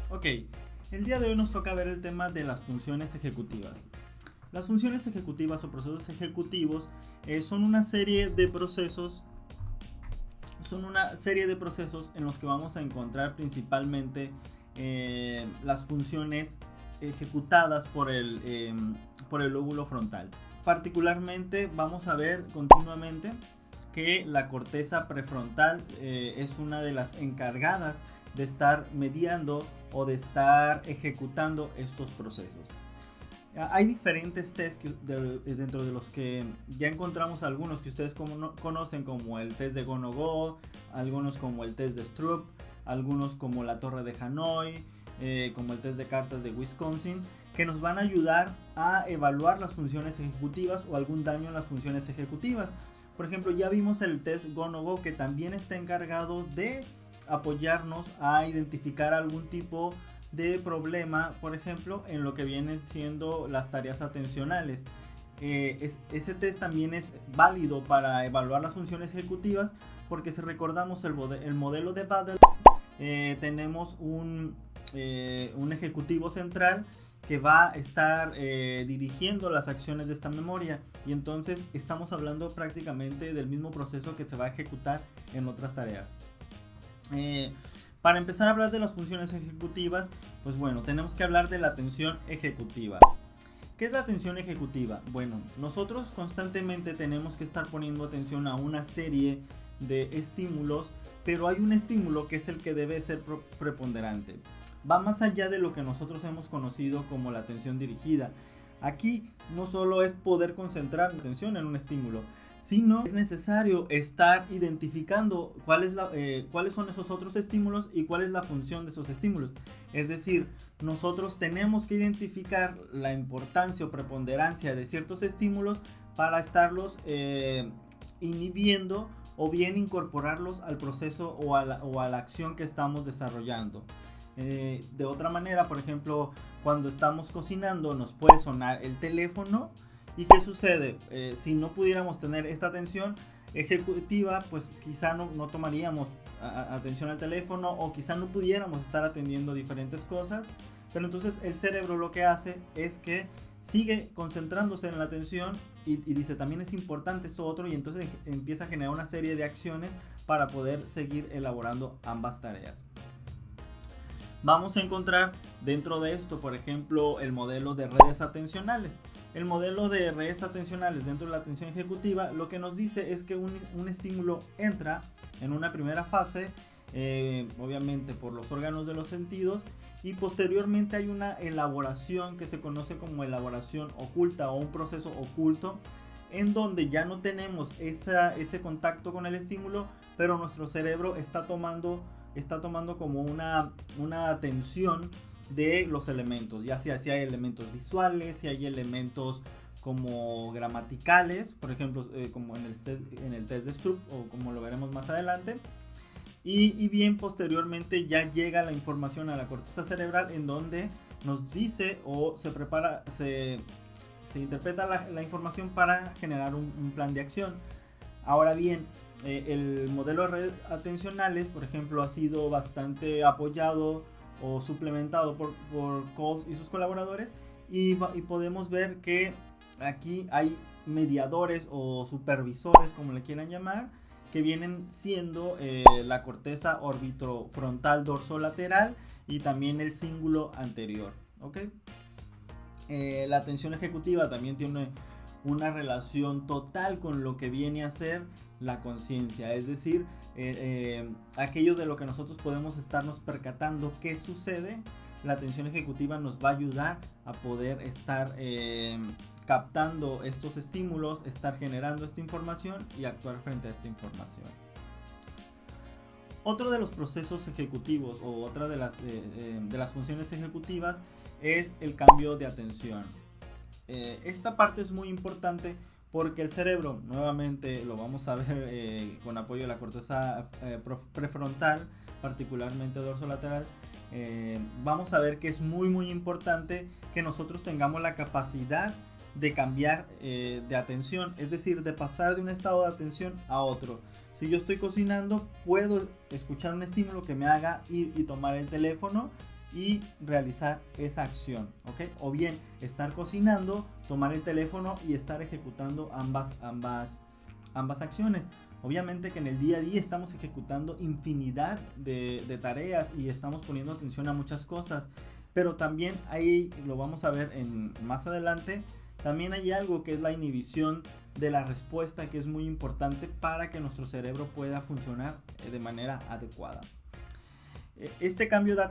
Ok, el día de hoy nos toca ver el tema de las funciones ejecutivas. Las funciones ejecutivas o procesos ejecutivos son una serie de procesos en los que vamos a encontrar principalmente las funciones ejecutadas por el lóbulo frontal. Particularmente vamos a ver continuamente que la corteza prefrontal es una de las encargadas de estar mediando o de estar ejecutando estos procesos. Hay diferentes tests dentro de los que ya encontramos algunos que ustedes conocen, como el test de Go-No-Go, algunos como el test de Stroop, algunos como la Torre de Hanoi, como el test de cartas de Wisconsin, que nos van a ayudar a evaluar las funciones ejecutivas o algún daño en las funciones ejecutivas. Por ejemplo, ya vimos el test Go-No-Go, que también está encargado de apoyarnos a identificar algún tipo de problema, por ejemplo, en lo que vienen siendo las tareas atencionales. Ese test también es válido para evaluar las funciones ejecutivas, porque si recordamos el modelo de Baddeley, tenemos un ejecutivo central que va a estar dirigiendo las acciones de esta memoria, y entonces estamos hablando prácticamente del mismo proceso que se va a ejecutar en otras tareas. Para empezar a hablar de las funciones ejecutivas, pues bueno, tenemos que hablar de la atención ejecutiva. ¿Qué es la atención ejecutiva? Bueno, nosotros constantemente tenemos que estar poniendo atención a una serie de estímulos, pero hay un estímulo que es el que debe ser preponderante. Va más allá de lo que nosotros hemos conocido como la atención dirigida. Aquí no solo es poder concentrar la atención en un estímulo, sino es necesario estar identificando cuáles son esos otros estímulos y cuál es la función de esos estímulos. Es decir, nosotros tenemos que identificar la importancia o preponderancia de ciertos estímulos para estarlos inhibiendo o bien incorporarlos al proceso o a la acción que estamos desarrollando. De otra manera, por ejemplo, cuando estamos cocinando nos puede sonar el teléfono. ¿Y qué sucede? Si no pudiéramos tener esta atención ejecutiva, pues quizá no tomaríamos atención al teléfono, o quizá no pudiéramos estar atendiendo diferentes cosas. Pero entonces el cerebro lo que hace es que sigue concentrándose en la atención y dice, también es importante esto otro, y entonces empieza a generar una serie de acciones para poder seguir elaborando ambas tareas. Vamos a encontrar dentro de esto, por ejemplo, el modelo de redes atencionales. El modelo de redes atencionales dentro de la atención ejecutiva lo que nos dice es que un estímulo entra en una primera fase, obviamente por los órganos de los sentidos, y posteriormente hay una elaboración que se conoce como elaboración oculta o un proceso oculto, en donde ya no tenemos ese contacto con el estímulo, pero nuestro cerebro está tomando como una atención de los elementos, ya sea si hay elementos visuales, si hay elementos como gramaticales, por ejemplo, como en el test de Stroop, o como lo veremos más adelante. Y bien, posteriormente ya llega la información a la corteza cerebral, en donde nos dice o se interpreta la información para generar un plan de acción. Ahora bien, el modelo de redes atencionales, por ejemplo, ha sido bastante apoyado o suplementado por Coles y sus colaboradores, y podemos ver que aquí hay mediadores o supervisores, como le quieran llamar, que vienen siendo la corteza orbitofrontal dorsolateral y también el cíngulo anterior. ¿Okay? La atención ejecutiva también tiene una relación total con lo que viene a ser la conciencia, es decir, aquello de lo que nosotros podemos estarnos percatando qué sucede. La atención ejecutiva nos va a ayudar a poder estar captando estos estímulos, estar generando esta información y actuar frente a esta información. Otro de los procesos ejecutivos o otra de las funciones ejecutivas es el cambio de atención. Esta parte es muy importante porque el cerebro, nuevamente lo vamos a ver con apoyo de la corteza prefrontal, particularmente dorsolateral, vamos a ver que es muy importante que nosotros tengamos la capacidad de cambiar de atención, es decir, de pasar de un estado de atención a otro. Si yo estoy cocinando, puedo escuchar un estímulo que me haga ir y tomar el teléfono, y realizar esa acción, ¿ok? O bien estar cocinando, tomar el teléfono y estar ejecutando ambas acciones. Obviamente que en el día a día estamos ejecutando infinidad de tareas y estamos poniendo atención a muchas cosas, pero también ahí lo vamos a ver más adelante. También hay algo que es la inhibición de la respuesta, que es muy importante para que nuestro cerebro pueda funcionar de manera adecuada. Este cambio de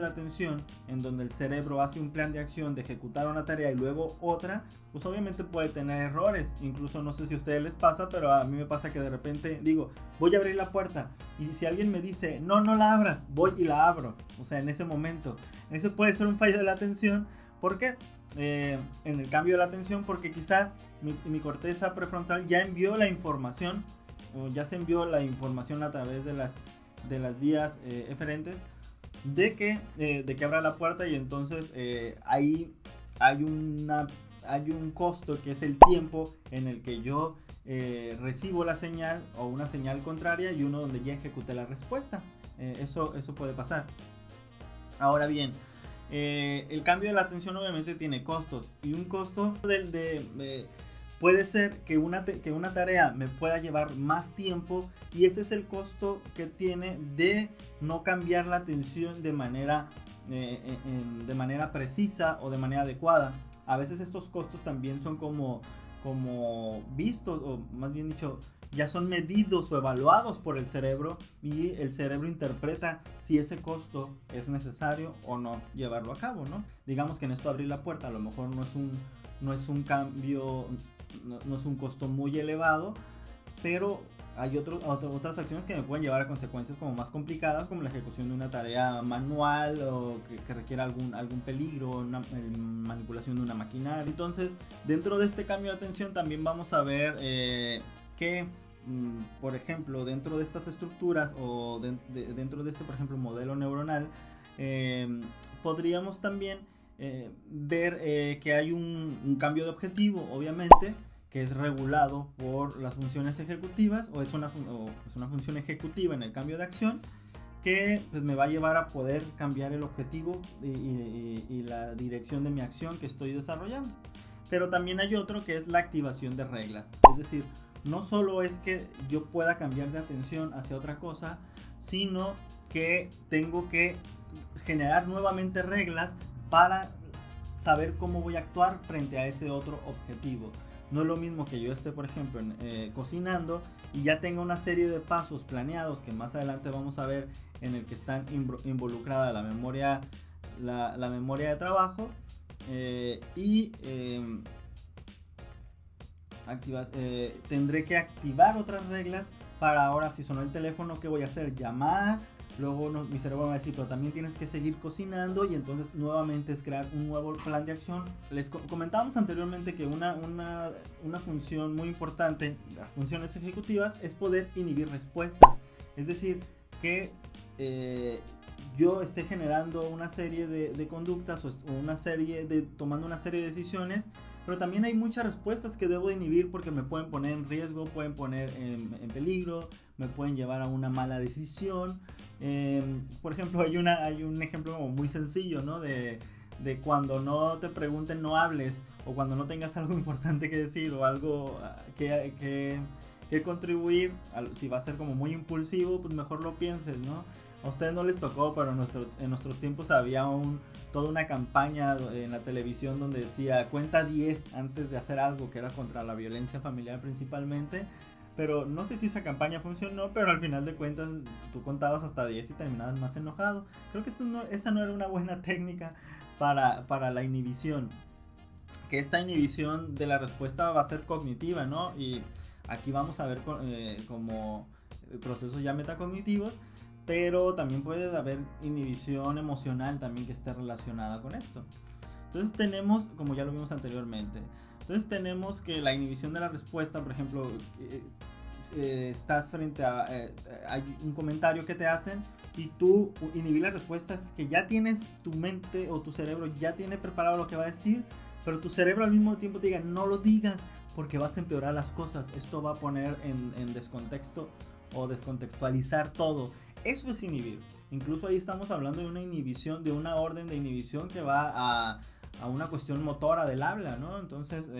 atención, en donde el cerebro hace un plan de acción de ejecutar una tarea y luego otra, pues obviamente puede tener errores. Incluso no sé si a ustedes les pasa, pero a mí me pasa que de repente digo, voy a abrir la puerta, y si alguien me dice, no la abras, voy y la abro. O sea, en ese momento, ese puede ser un fallo de la atención. ¿Por qué? En el cambio de la atención, porque quizá mi corteza prefrontal ya envió la información, o ya se envió la información a través de las vías eferentes de que abra la puerta, y entonces ahí hay un costo, que es el tiempo en el que yo recibo la señal o una señal contraria, y uno donde ya ejecuté la respuesta. Eso puede pasar. Ahora bien, el cambio de la atención obviamente tiene costos, y un costo puede ser que una tarea me pueda llevar más tiempo, y ese es el costo que tiene de no cambiar la atención de manera precisa o de manera adecuada. A veces estos costos también son como vistos, o más bien dicho, ya son medidos o evaluados por el cerebro, y el cerebro interpreta si ese costo es necesario o no llevarlo a cabo, ¿no? Digamos que en esto abrir la puerta a lo mejor no es un cambio, no es un costo muy elevado, pero hay otras acciones que me pueden llevar a consecuencias como más complicadas, como la ejecución de una tarea manual, o que requiera algún peligro, manipulación de una maquinaria. Entonces, dentro de este cambio de atención también vamos a ver que, por ejemplo, dentro de estas estructuras, o dentro de este, por ejemplo, modelo neuronal, podríamos también ver que hay un cambio de objetivo, obviamente, que es regulado por las funciones ejecutivas, o es una función ejecutiva en el cambio de acción, que pues, me va a llevar a poder cambiar el objetivo y la dirección de mi acción que estoy desarrollando. Pero también hay otro, que es la activación de reglas. Es decir, no solo es que yo pueda cambiar de atención hacia otra cosa, sino que tengo que generar nuevamente reglas para saber cómo voy a actuar frente a ese otro objetivo. No es lo mismo que yo esté, por ejemplo, cocinando, y ya tenga una serie de pasos planeados, que más adelante vamos a ver, en el que están involucrada la memoria de trabajo, tendré que activar otras reglas para, ahora si sonó el teléfono, ¿qué voy a hacer? Llamar. Luego mi cerebro va a decir, pero también tienes que seguir cocinando, y entonces nuevamente es crear un nuevo plan de acción. Les comentábamos anteriormente que una función muy importante, las funciones ejecutivas, es poder inhibir respuestas. Es decir, que yo esté generando una serie de conductas, o tomando una serie de decisiones, pero también hay muchas respuestas que debo de inhibir, porque me pueden poner en riesgo, pueden poner en peligro, me pueden llevar a una mala decisión. Por ejemplo, hay un ejemplo muy sencillo, ¿no? De cuando no te pregunten, no hables, o cuando no tengas algo importante que decir, o algo que contribuir. Si va a ser como muy impulsivo, pues mejor lo pienses, ¿no? A ustedes no les tocó, pero en nuestros tiempos había toda una campaña en la televisión donde decía cuenta 10 antes de hacer algo, que era contra la violencia familiar principalmente. Pero no sé si esa campaña funcionó, pero al final de cuentas tú contabas hasta 10 y terminabas más enojado. Creo que esa no era una buena técnica para la inhibición. Que esta inhibición de la respuesta va a ser cognitiva, ¿no? Y aquí vamos a ver como procesos ya metacognitivos, pero también puede haber inhibición emocional también que esté relacionada con esto. Entonces tenemos, como ya lo vimos anteriormente, tenemos que la inhibición de la respuesta, por ejemplo, estás frente a hay un comentario que te hacen, y tú inhibir la respuesta, es que ya tienes tu mente o tu cerebro ya tiene preparado lo que va a decir, pero tu cerebro al mismo tiempo te diga, no lo digas porque vas a empeorar las cosas. Esto va a poner en descontexto o descontextualizar todo. Eso es inhibir. Incluso ahí estamos hablando de una inhibición, de una orden de inhibición que va a una cuestión motora del habla, ¿no? Entonces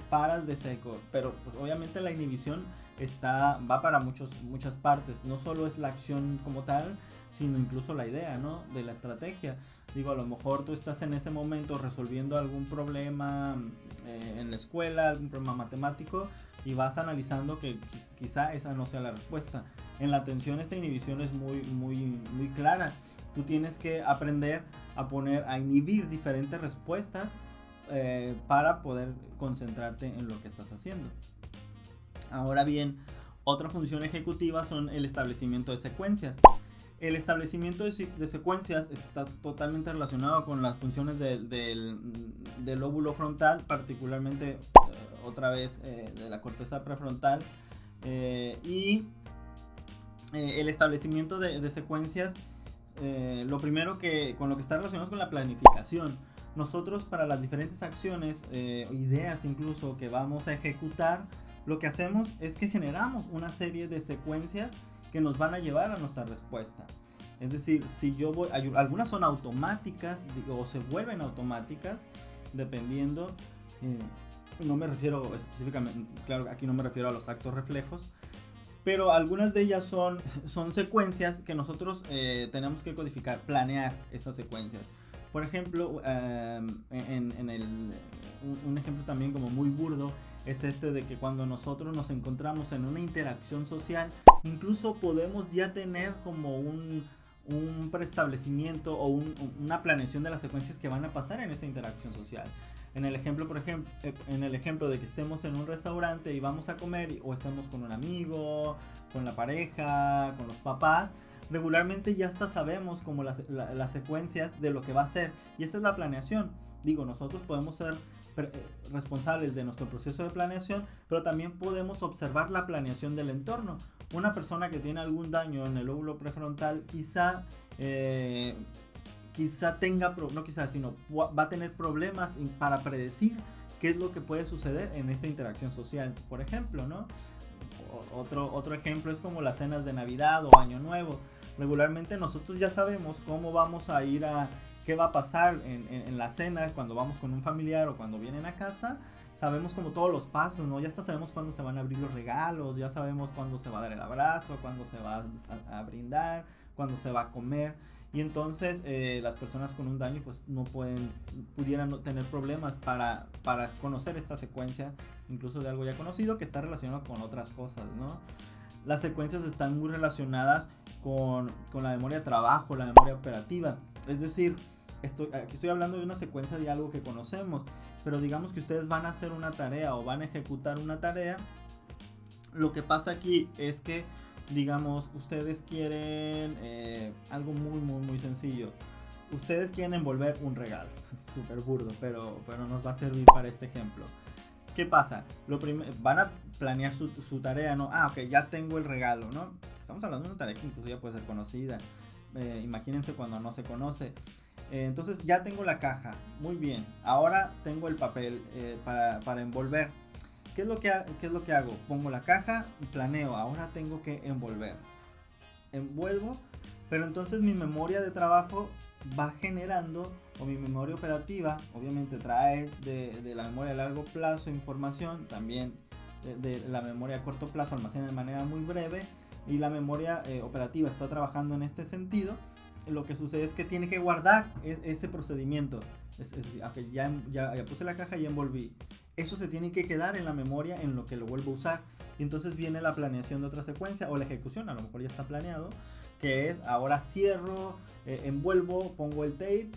paras de seco, pero pues obviamente la inhibición va para muchas partes, no solo es la acción como tal, sino incluso la idea, ¿no? De la estrategia. Digo, a lo mejor tú estás en ese momento resolviendo algún problema en la escuela, algún problema matemático, y vas analizando que quizá esa no sea la respuesta. En la atención esta inhibición es muy clara. Tú tienes que aprender a inhibir diferentes respuestas para poder concentrarte en lo que estás haciendo. Ahora bien, otra función ejecutiva son el establecimiento de secuencias. El establecimiento de secuencias está totalmente relacionado con las funciones del lóbulo frontal, particularmente otra vez de la corteza prefrontal, y el establecimiento de secuencias, lo primero con lo que está relacionado es con la planificación. Nosotros, para las diferentes acciones, ideas incluso que vamos a ejecutar, lo que hacemos es que generamos una serie de secuencias que nos van a llevar a nuestra respuesta. Es decir, si yo voy, algunas son automáticas o se vuelven automáticas dependiendo, no me refiero específicamente, claro, aquí no me refiero a los actos reflejos, pero algunas de ellas son secuencias que nosotros tenemos que codificar, planear esas secuencias. Por ejemplo, un ejemplo también como muy burdo es este de que cuando nosotros nos encontramos en una interacción social, incluso podemos ya tener como un preestablecimiento o una planeación de las secuencias que van a pasar en esa interacción social. En el ejemplo, de que estemos en un restaurante y vamos a comer, o estemos con un amigo, con la pareja, con los papás, regularmente ya hasta sabemos como las secuencias de lo que va a ser, y esa es la planeación. Digo, nosotros podemos ser responsables de nuestro proceso de planeación, pero también podemos observar la planeación del entorno. Una persona que tiene algún daño en el lóbulo prefrontal quizá tenga, no quizá, sino va a tener problemas para predecir qué es lo que puede suceder en esta interacción social, por ejemplo, ¿no? Otro ejemplo es como las cenas de Navidad o Año Nuevo. Regularmente nosotros ya sabemos cómo vamos a ir qué va a pasar en la cena cuando vamos con un familiar o cuando vienen a casa. Sabemos como todos los pasos, ¿no? Ya hasta sabemos cuándo se van a abrir los regalos, ya sabemos cuándo se va a dar el abrazo, cuándo se va a brindar, cuándo se va a comer. Y entonces las personas con un daño pues pudieran no tener problemas para conocer esta secuencia, incluso de algo ya conocido que está relacionado con otras cosas, ¿no? Las secuencias están muy relacionadas con la memoria de trabajo, la memoria operativa. Es decir, aquí estoy hablando de una secuencia de algo que conocemos, pero digamos que ustedes van a hacer una tarea o van a ejecutar una tarea. Lo que pasa aquí es que, digamos, ustedes quieren algo muy sencillo. Ustedes quieren envolver un regalo. Súper burdo, pero nos va a servir para este ejemplo. ¿Qué pasa? Van a planear su tarea, ¿no? Ok, ya tengo el regalo, ¿no? Estamos hablando de una tarea que incluso ya puede ser conocida. Imagínense cuando no se conoce. Entonces ya tengo la caja. Muy bien. Ahora tengo el papel para envolver. ¿Qué es lo que hago? Pongo la caja y planeo. Ahora tengo que envolver. Envuelvo, pero entonces mi memoria de trabajo va generando, o mi memoria operativa, obviamente trae de la memoria a largo plazo información, también de la memoria a corto plazo almacena de manera muy breve, y la memoria operativa está trabajando en este sentido. Lo que sucede es que tiene que guardar ese procedimiento. Es decir, okay, ya puse la caja y envolví. Eso se tiene que quedar en la memoria en lo que lo vuelvo a usar. Y entonces viene la planeación de otra secuencia o la ejecución, a lo mejor ya está planeado, que es ahora cierro, envuelvo, pongo el tape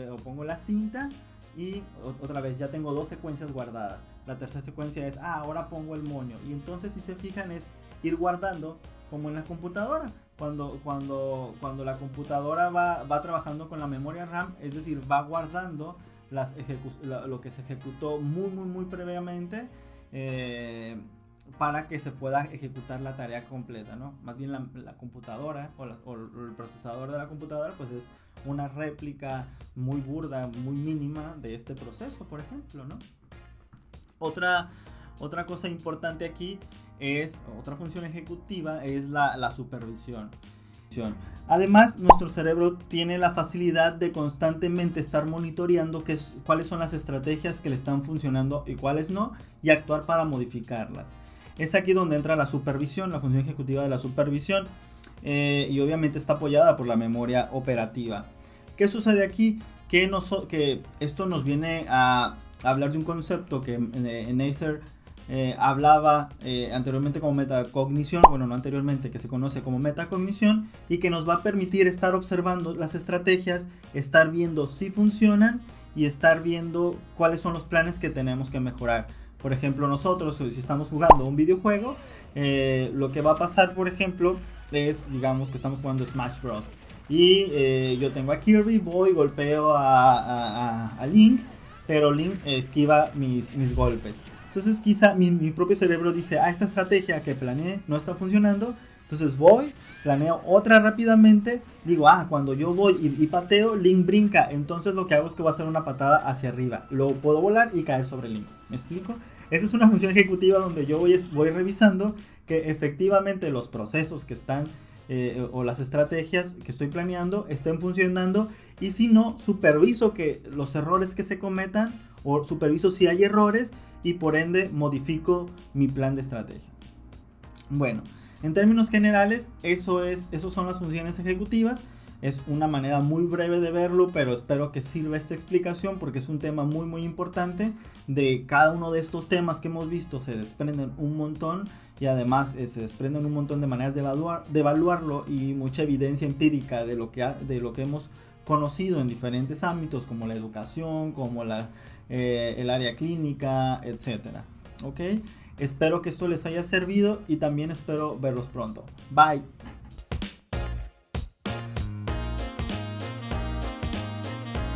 o pongo la cinta, y otra vez ya tengo dos secuencias guardadas. La tercera secuencia es ahora pongo el moño. Y entonces, si se fijan, es ir guardando como en la computadora. Cuando la computadora va trabajando con la memoria RAM, es decir, va guardando lo que se ejecutó muy previamente, para que se pueda ejecutar la tarea completa, ¿no? Más bien la computadora o el procesador de la computadora pues es una réplica muy burda, muy mínima de este proceso, por ejemplo, ¿no? Otra cosa importante aquí otra función ejecutiva es la supervisión. Además, nuestro cerebro tiene la facilidad de constantemente estar monitoreando cuáles son las estrategias que le están funcionando y cuáles no, y actuar para modificarlas. Es aquí donde entra la supervisión, la función ejecutiva de la supervisión, y obviamente está apoyada por la memoria operativa. ¿Qué sucede aquí? Que esto nos viene a hablar de un concepto que Neisser hablaba anteriormente como metacognición, bueno, no anteriormente, que se conoce como metacognición, y que nos va a permitir estar observando las estrategias, estar viendo si funcionan y estar viendo cuáles son los planes que tenemos que mejorar. Por ejemplo, nosotros, si estamos jugando un videojuego, lo que va a pasar, por ejemplo, es, digamos que estamos jugando Smash Bros. Y yo tengo a Kirby, voy, golpeo a Link, pero Link esquiva mis golpes. Entonces quizá mi propio cerebro dice, esta estrategia que planeé no está funcionando. Entonces voy, planeo otra rápidamente, digo, cuando yo voy y pateo, Link brinca. Entonces lo que hago es que voy a hacer una patada hacia arriba. Luego puedo volar y caer sobre Link. ¿Me explico? Esa es una función ejecutiva donde yo voy revisando que efectivamente los procesos que están o las estrategias que estoy planeando estén funcionando, y si no, superviso que los errores que se cometan, o superviso si hay errores, y por ende modifico mi plan de estrategia. Bueno, en términos generales, esos son las funciones ejecutivas. Es una manera muy breve de verlo, pero espero que sirva esta explicación porque es un tema muy muy importante. De cada uno de estos temas que hemos visto se desprenden un montón, y además se desprenden un montón de maneras de evaluarlo, y mucha evidencia empírica de lo que hemos conocido en diferentes ámbitos, como la educación, como el área clínica, etcétera. ¿Ok? Espero que esto les haya servido y también espero verlos pronto. Bye.